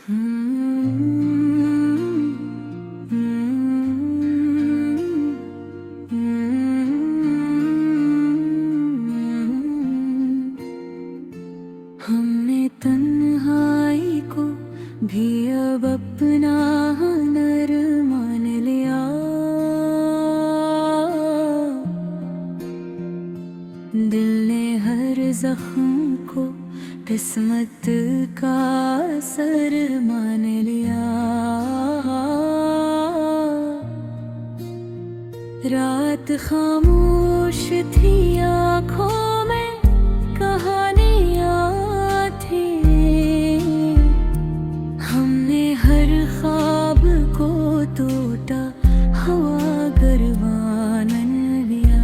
हमने तन्हाई को भी अब अपना हुनर मान लिया। दिल ने हर जख्म को किस्मत का असर मान लिया। रात खामोश थी, आँखों में कहानियाँ थी। हमने हर ख्वाब को टूटा, हवा गरबान लिया।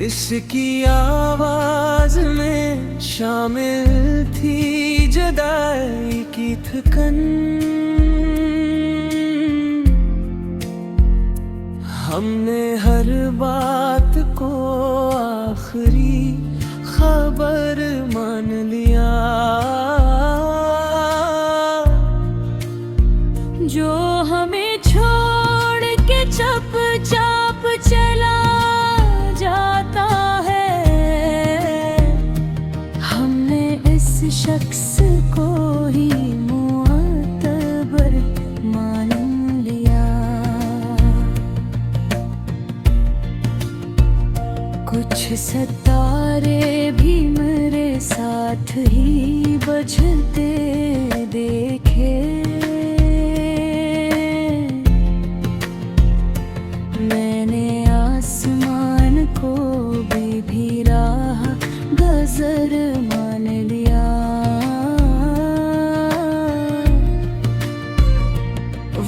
इसकी आवाज में शामिल थी जुदाई की थकन। हमने हर बात को आखिरी खबर मान लिया। जो हमें छोड़ के चुपचाप चला जाता है, हमने इस शख्स को ही मुअत्तबर मान लिया। कुछ सितारे भी मेरे साथ ही बजते देखे। मैंने आसमान को भी राह गजर मान लिया।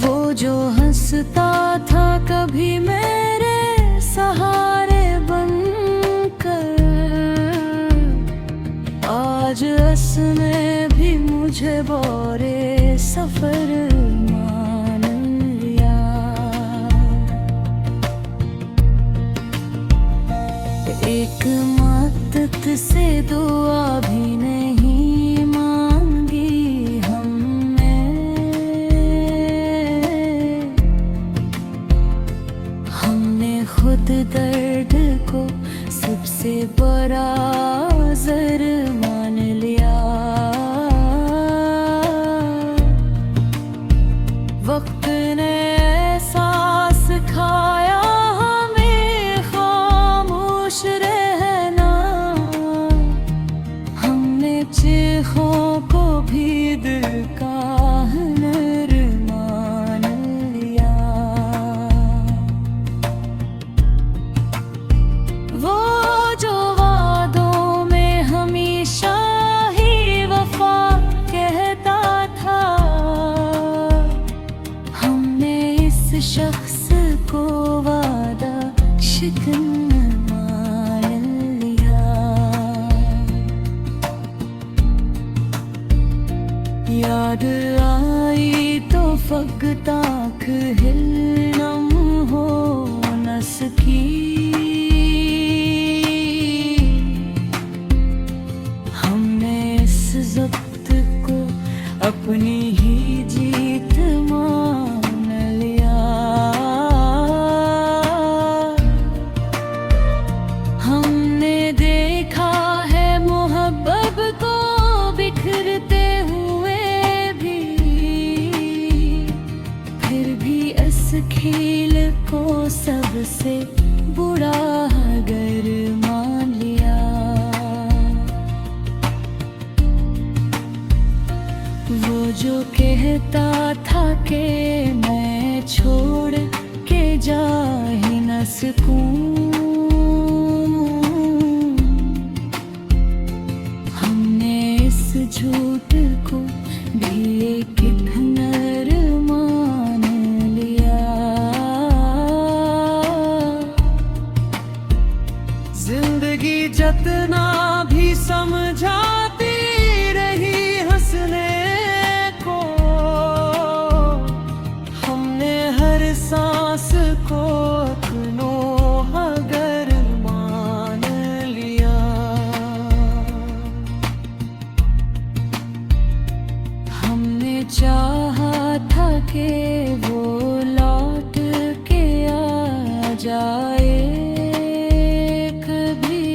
वो जो हंसता था कभी मेरे सहारे बनकर, आज उसने भी मुझे बोरे सफर मान लिया। एक मदद से दुआ भी नहीं मांगी हमने। हमने खुद दर्द को सबसे बड़ा ज़र मान लिया। वक्त ने एहसास सिखाया हमें खामोश रहना। हमने चीखों को भी दिल का हुनर मान लिया। वो जो वादों में हमेशा ही वफा कहता था, हमने इस शख्स को वादा शिकन मान लिया। याद आई तो फकत आँख हिलनम हो न सकी। हमने इस ज़ब्त को अपनी ही जीत मान लिया। हमने देखा है मोहब्बत को बिखरते हुए भी, फिर भी इस खेल को सबसे बुरा गर मान लिया। वो जो कहता था कि मैं छोड़ के जा ही न सकूं, हमने इस झूठ को भी एक हुनर मान लिया। जिंदगी जितना भी समझाती रही हंसने को, हमने हर सांस को अपनों अगर मान लिया। चाहा था कि वो लौट के आ जाए कभी,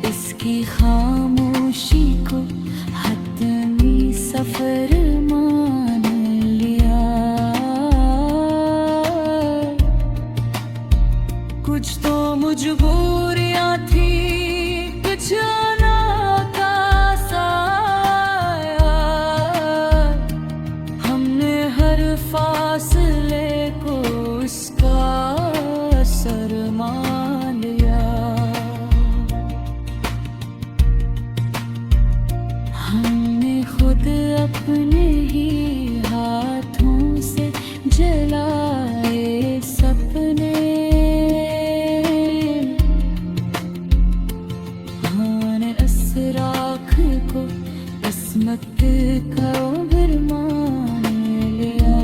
इसकी खामोशी को हतमी सफर मान लिया। कुछ तो मजबूरियां थी, कुछ अनाथा साया, हमने हर फासले को उसका असर मान लिया। हमने खुद अपने ही हाथों से जलाए सपने, राख को किस्मत का उम्र मान लिया।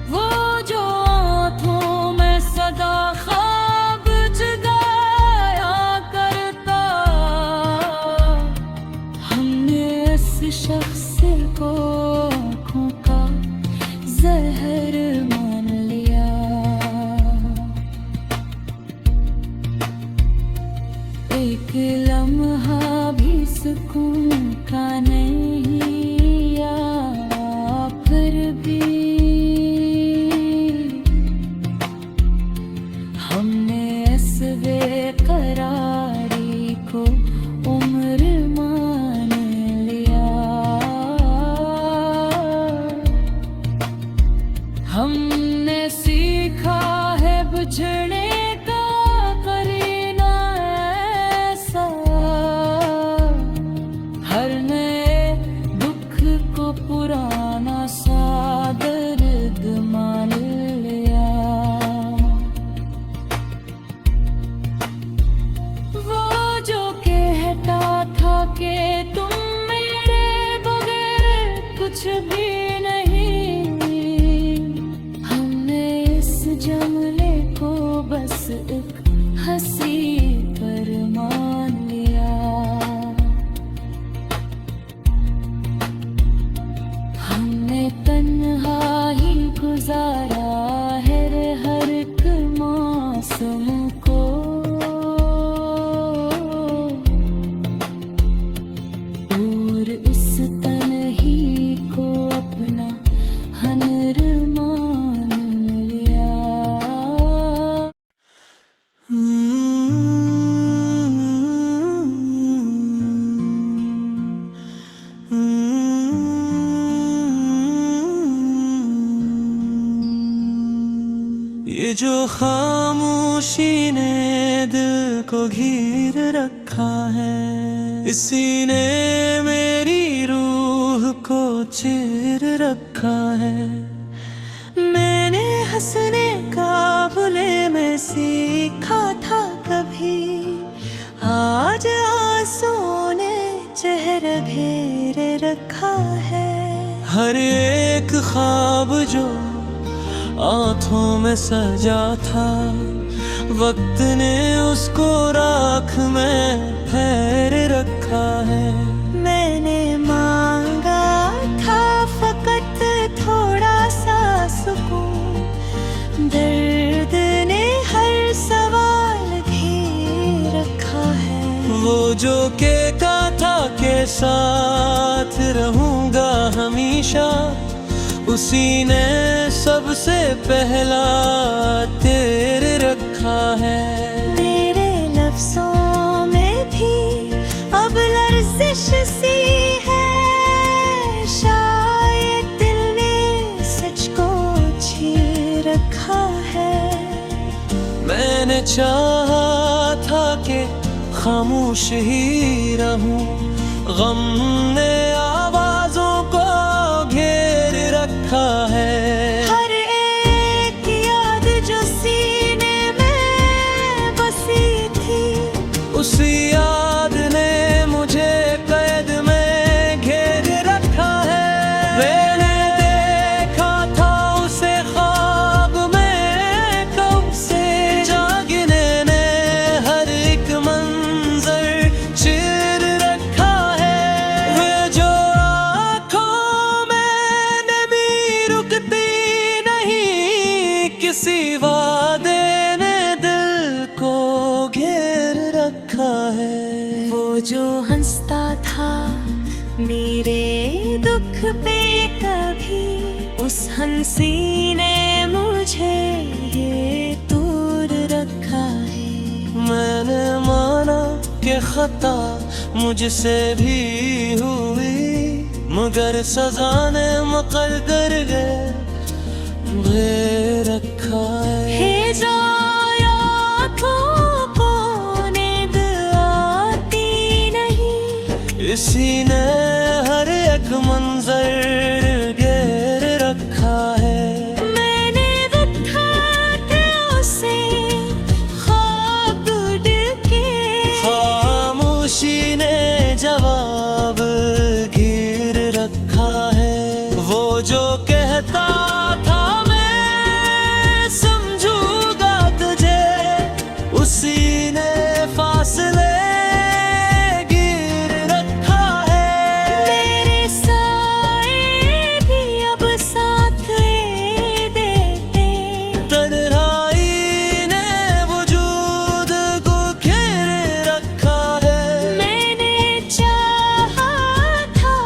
वो जो आँखों में सदा ख्वाब जगाया करता, हमने इस शख्स को आँखों का जहर मान लिया। एक लम्हा भी सुकून का नहीं आया, फिर भी हमने इस बेकरारी को उम्र मान लिया। हमने सीखा है बिछड़ने का करीना, हर नए दुख को पुराना सा दर्द मान लिया। वो जो कहता था कि तुम मेरे बगैर कुछ भी नहीं, हमने इस जमले को बस एक हंसी पर मान लिया। हमने तन्हा ही गुजारा है हर एक मौसम को, और इस तन्ही को अपना हनर मान लिया। ये जो खामोशी ने दिल को घेर रखा है, इसी ने मेरी रूह को चीर रखा है। मैंने हंसने का बुले में सीखा था कभी, आज आंसुओं ने चेहरा घेर रखा है। हर एक ख्वाब जो आँखों में सजा था, वक्त ने उसको राख में फेर रखा है। मैंने मांगा था फकत थोड़ा सा सुकून, दर्द ने हर सवाल घेर रखा है। वो जो कहता था के साथ रहूंगा हमेशा, उसी ने सबसे पहला तेरे रखा है। तेरे लफ्जों में भी अब लर्जिश सी है, शायद दिल ने सच को छीन रखा है। मैंने चाहा था कि खामोश ही रहूं, गम ने आवाजों को घेर रखा है। हर एक याद जो सीने में बसी थी, उसी याद ने मुझे कैद में घेर रखा है। मैंने देखा था उसे ख्वाब में कब से, जागने ने हर एक मंजर जो हंसता था मेरे दुख पे कभी, उस हंसी ने मुझे ये दूर रखा है। मैंने माना कि खता मुझसे भी हुई, मगर सजा ने मुकद्दर दे रखा है। हे जाया आँखों को नींद आती नहीं, इसी ने हर एक मंजर घेर रखा है। मैंने देखा था उसे ख्वाब के, खामोशी ने जवाब घेर रखा है। वो जो कहता था मैं समझूंगा तुझे, उसी ने फासले गिर रखा है। मेरे साए भी अब साथ देते, तन्हाई ने वजूद को घेर रखा है। मैंने चाहा था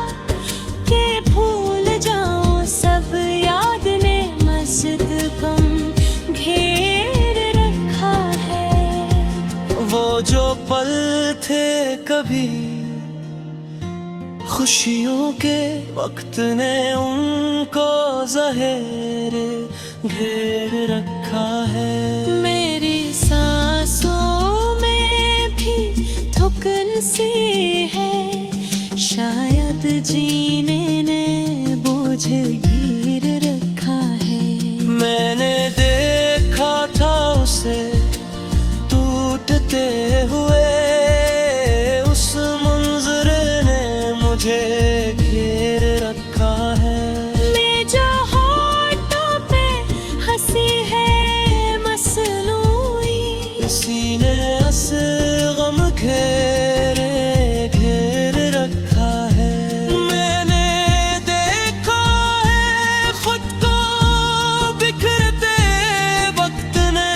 कि भूल जाऊं सब, याद ने मस्जिद गम घेर रखा है। वो जो पल थे कभी खुशियों के वक्त ने उनको ज़हेर घेर रखा है। मेरी सांसों में भी थुकन सी है, शायद जीने ने बोझ गिर रखा है। मैंने देखा था उसे टूटते हुए, उस मंजर ने मुझे घेर रखा है। ले जो होठों पे हंसी है मसनूई, इसी ने गम घेर रखा है। मैंने देखा है खुद को बिखरते वक्त ने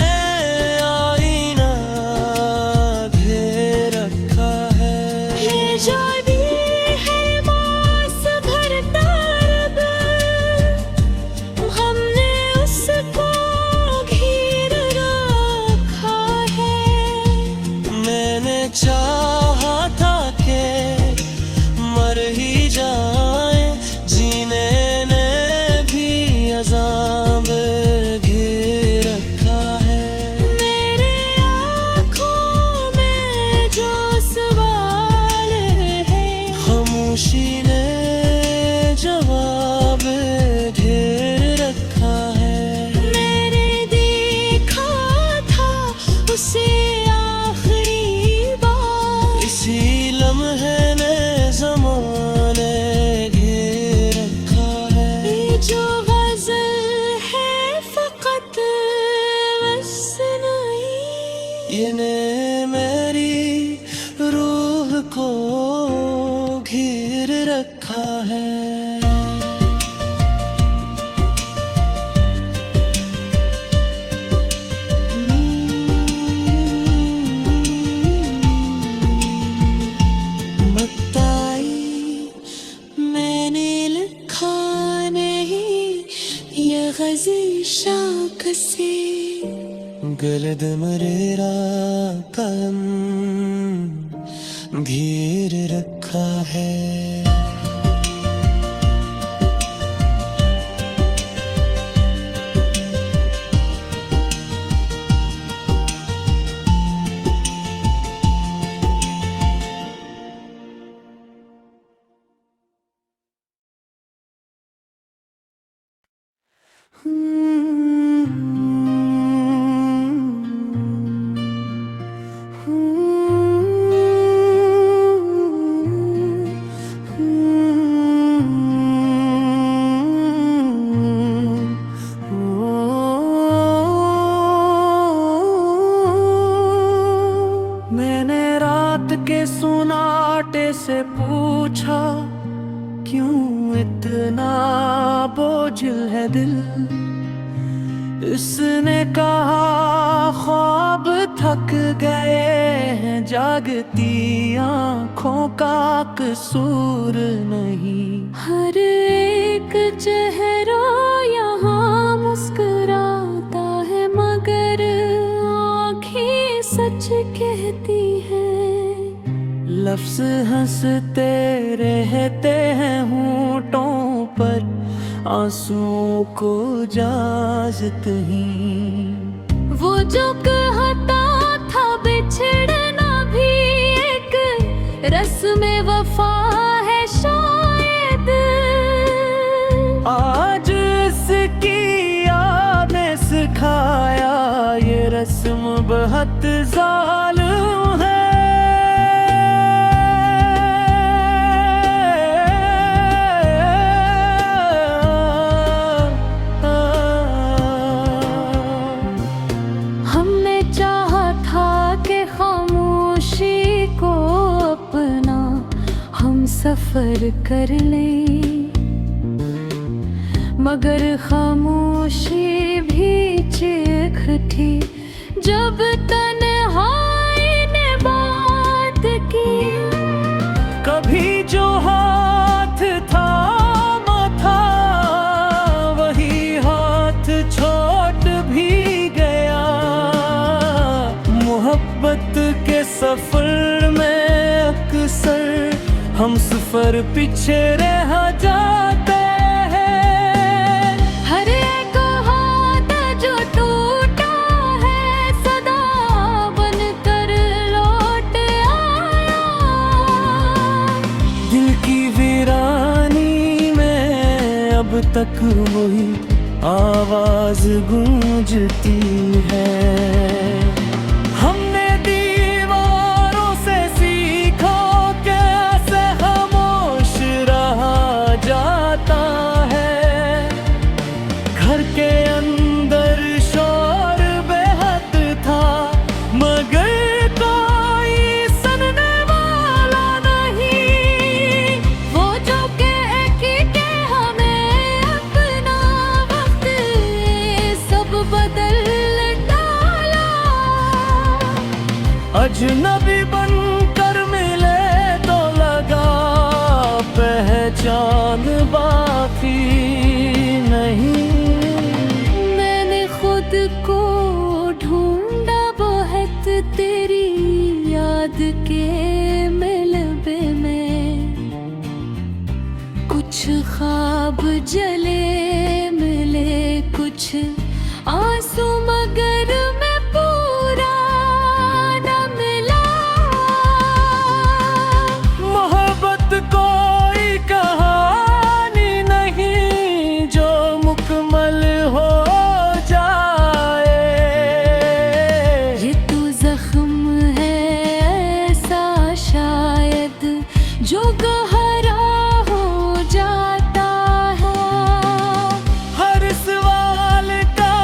आईना घेर रखा है। ये जो भी है मास भरता रब, हमने उसको घेर रखा है। मैंने चाहा था कि मर ही जाए, जीने ने भी अज़ाब घेर रखा है। मेरे आँखों में जो सवाल है, खामोशी ने जवाब घेर रखा है। मैंने देखा था उसे आखिरी बार, इसी लम्हे ने ज़माने घेर रखा है। ये जो गज़ल है फ़क़त बस नहीं, ये ने मेरी रूह को घेर रखा है। बताई मैंने लिखा नहीं ये गज़ल शौक से, गलद मरेरा कलम घेर रखा है। से पूछा क्यों इतना बोझिल है दिल। इसने कहा ख्वाब था थक गए हैं, जागती आंखों का कसूर नहीं। हर एक चेहरा यहाँ मुस्कुराता है, मगर आँखें सच कहती हैं। लफ्ज हंसते रहते हैं होठों पर, आंसुओं को इजाजत ही। वो जो कहता था बिछड़ना भी एक रस्म वफा है शायद, आज इसकी याद ने सिखाया ये रस्म बहुत जालिम है। हमने चाहा था कि खामोशी को अपना हम सफर कर लें, मगर खामोशी भी चीख थी जब तन्हाई ने बात की। कभी जो हाथ थामा था वही हाथ छूट भी गया। मोहब्बत के सफर में अक्सर हम सफर पीछे रह जाते हैं। हर एक हाथ जो टूटा है सदा बनकर लौट आया। दिल की वीरानी में अब तक वही आवाज गूंजती है। हमने दीवारों से सीखा कैसे खामोश रहा जाता है। घर के अंदर शोर बेहद था, मगर कोई सुनने वाला नहीं। वो जो कह के हमें अपना वक्त सब बदल डाला। अजनबी बनकर मिले तो लगा पहचान बाकी नहीं। मैंने खुद को ढूंढा बहुत तेरी याद के मिलबे में। कुछ ख्वाब जले मिले, कुछ आंसू, मगर मैं पूरा न मिला। मोहब्बत कोई कहानी नहीं जो मुकम्मल हो जाए। ये तो जख्म है ऐसा शायद जो गहरा हो जाता है। हर सवाल का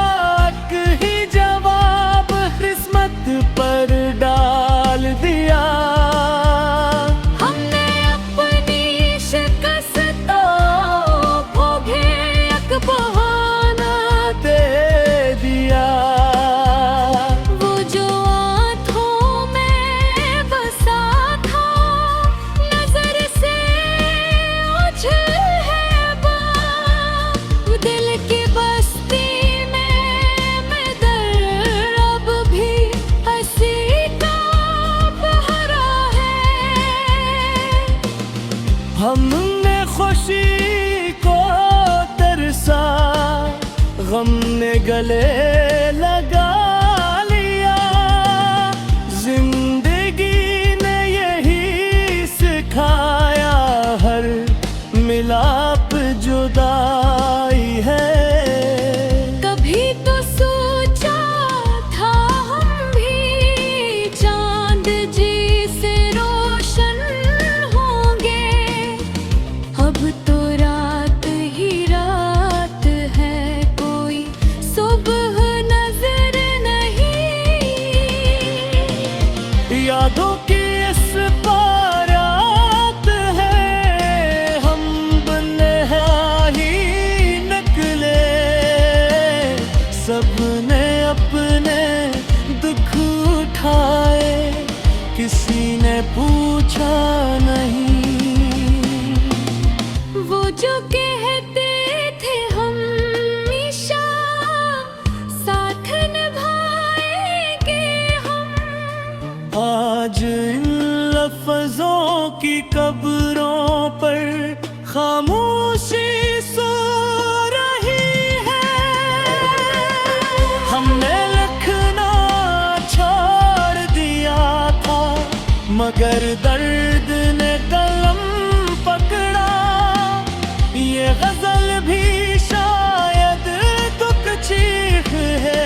एक ही जवाब किस्मत पर डाल दिया। हमने अपनी शिकस्तों भोगे एक बहाना दे दिया। वो जो आँखों में बसा था नजर से ओझल है बाप। दिल की बस्ती में मैं दर अब भी हंसी का बहरा है। हमने खुशी को तरसा, गम ने गले लगा लिया। जिंदगी ने यही सिखाया हर मिलाप जुदाई है। कभी तो सोचा था हम भी चांद जी से रोशन होंगे। अब तो रात ही रात है, कोई सुबह नजर नहीं। यादों की इस बारात है, हम बन्हाई निकले। सबने अपने दुख उठा पूछा नहीं। वो जो कहते थे हमेशा साथ निभाएंगे हम, आज इन लफ्जों की कब्रों पर खामोशी सो रही है। हमने लिखना छोड़ दिया था, मगर दर्द ने कलम पकड़ा। ये गजल भी शायद दुख चीख है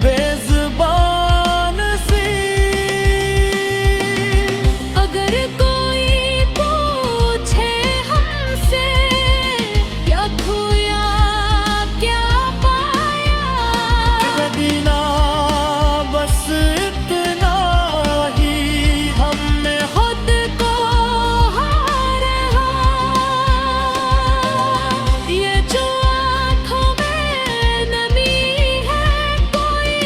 बेज़ुबान सी। अगर कोई पूछे हमसे क्या खोया क्या पाया, मदीना बस इतना ही हमें खुद को हारा। ये जो आँखों में नमी है कोई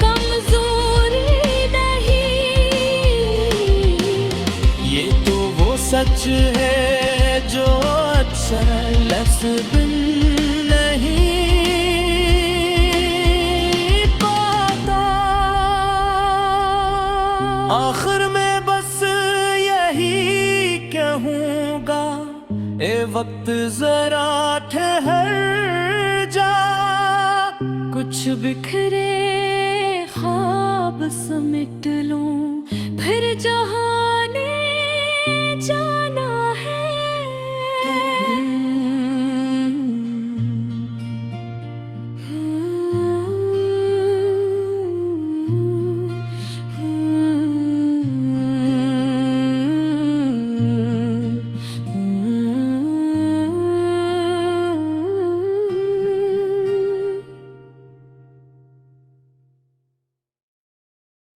कमजोरी नहीं। ये तो वो सच है जो अक्सर लफ्ज़ बिन नहीं पाता। आखिर में बस यही कहूँगा, ए वक्त जरा ठहर जा। कुछ बिखरे ख्वाब समेट लूं फिर जहां